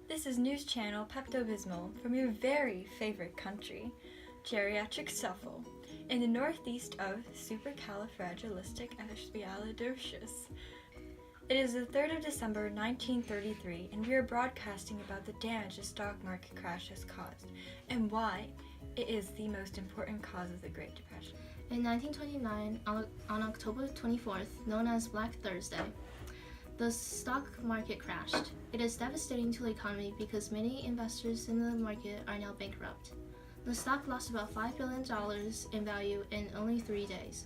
This is news channel Pepto-Bismol from your very favorite country, geriatric Shuffle, in the northeast of supercalifragilisticexpialidocious. It is the 3rd of December 1933, and we are broadcasting about the damage the stock market crash has caused, and why it is the most important cause of the Great Depression. In 1929, on October 24th, known as Black Thursday, the stock market crashed. It is devastating to the economy because many investors in the market are now bankrupt. The stock lost about $5 billion in value in only 3 days.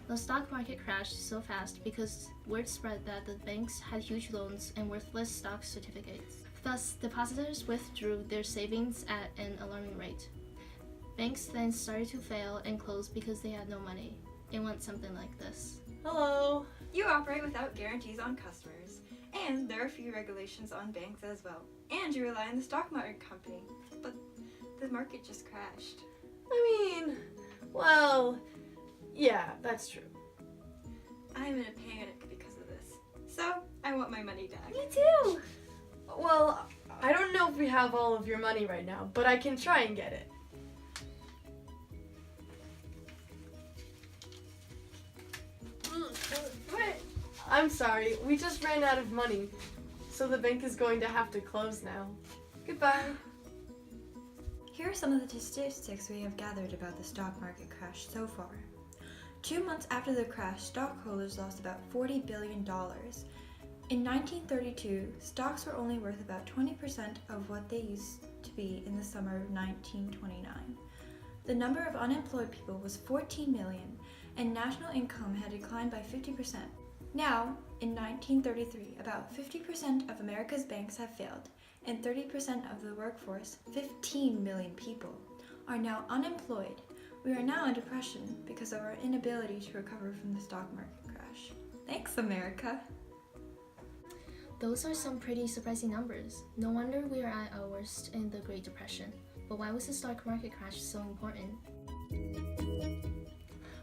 The stock market crashed so fast because word spread that the banks had huge loans and worthless stock certificates. Thus, depositors withdrew their savings at an alarming rate. Banks then started to fail and close because they had no money. It went something like this. Hello. You operate without guarantees on customers, and there are few regulations on banks as well, and you rely on the stock market company, but the market just crashed. Yeah, that's true. I'm in a panic because of this, so I want my money back. Me too. Well, I don't know if we have all of your money right now, but I can try and get it. Wait, I'm sorry, we just ran out of money, so the bank is going to have to close now. Goodbye. Here are some of the statistics we have gathered about the stock market crash so far. 2 months after the crash, stockholders lost about $40 billion. In 1932, stocks were only worth about 20% of what they used to be in the summer of 1929. The number of unemployed people was 14 million, and national income had declined by 50%. Now, in 1933, about 50% of America's banks have failed, and 30% of the workforce, 15 million people, are now unemployed. We are now in depression because of our inability to recover from the stock market crash. Thanks, America! Those are some pretty surprising numbers. No wonder we are at our worst in the Great Depression. But why was the stock market crash so important?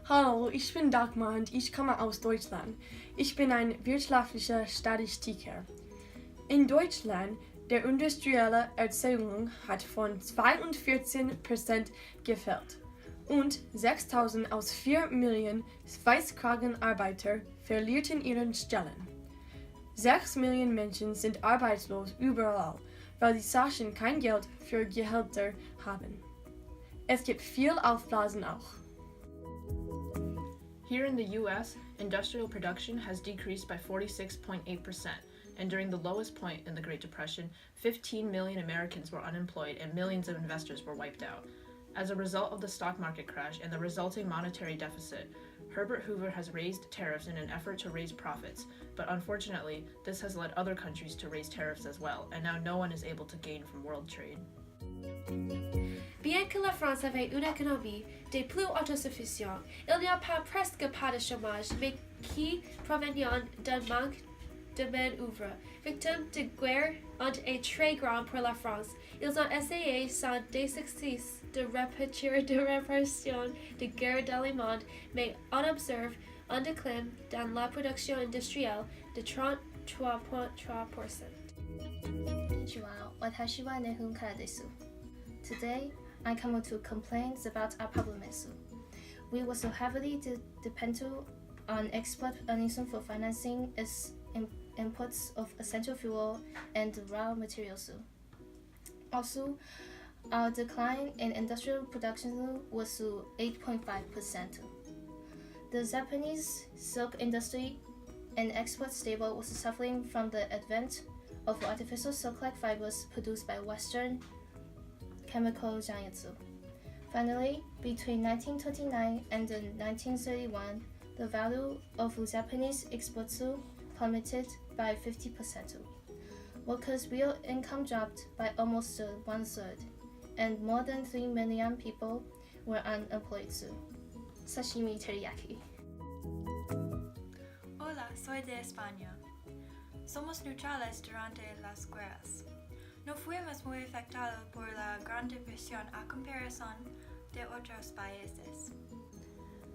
Hallo, ich bin Dagmar und ich komme aus Deutschland. Ich bin ein wirtschaftlicher Statistiker. In Deutschland, der industrielle Erzeugung hat von 42% gefällt und 6.000 aus 4 Millionen Weißkragenarbeiter verlierten ihre Stellen. 6 Millionen Menschen sind arbeitslos überall, weil die Sachen kein Geld für Gehälter haben. Es gibt viel Aufblasen auch. Here in the US, industrial production has decreased by 46.8%, and during the lowest point in the Great Depression, 15 million Americans were unemployed and millions of investors were wiped out. As a result of the stock market crash and the resulting monetary deficit, Herbert Hoover has raised tariffs in an effort to raise profits, but unfortunately, this has led other countries to raise tariffs as well, and now no one is able to gain from world trade. Bien que la France avait une économie des plus autosuffisante, il n'y a pas presque pas de chômage, mais qui provenant d'un manque de main-d'œuvre. Victimes de guerre ont été très grands pour la France. Ils ont essayé sans désuccès de répartir de réparation de guerre dans le monde, mais on observe un déclin dans la production industrielle de 33.3%. Konnichiwa, watashi wa Nihon kara desu. Today, I come to complaints about our problem. We were so heavily dependent on export earnings for financing its inputs of essential fuel and raw materials. Also, our decline in industrial production was 8.5%. The Japanese silk industry and export stable was suffering from the advent of artificial silk-like fibers produced by Western chemical giants. Finally, between 1929 and 1931, the value of Japanese exports plummeted by 50%. Workers' real income dropped by almost 1/3, and more than 3 million people were unemployed. Sashimi teriyaki. Hola, soy de España. Somos neutrales durante las guerras. No fuimos muy afectados por la Gran Depresión a comparación de otros países.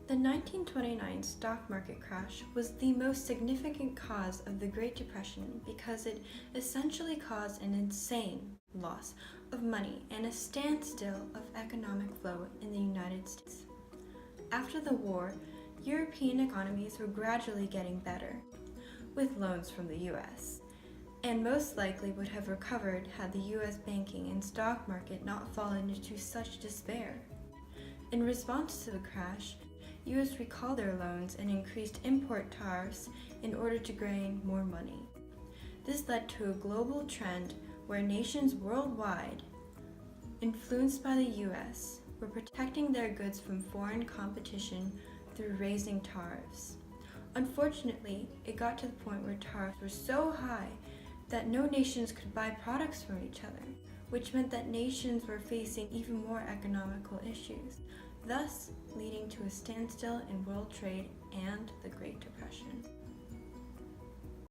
The 1929 stock market crash was the most significant cause of the Great Depression because it essentially caused an insane loss of money and a standstill of economic flow in the United States. After the war, European economies were gradually getting better, with loans from the US, and most likely would have recovered had the US banking and stock market not fallen into such despair. In response to the crash, US recalled their loans and increased import tariffs in order to gain more money. This led to a global trend where nations worldwide, influenced by the US, were protecting their goods from foreign competition through raising tariffs. Unfortunately, it got to the point where tariffs were so high that no nations could buy products from each other, which meant that nations were facing even more economical issues, thus leading to a standstill in world trade and the Great Depression.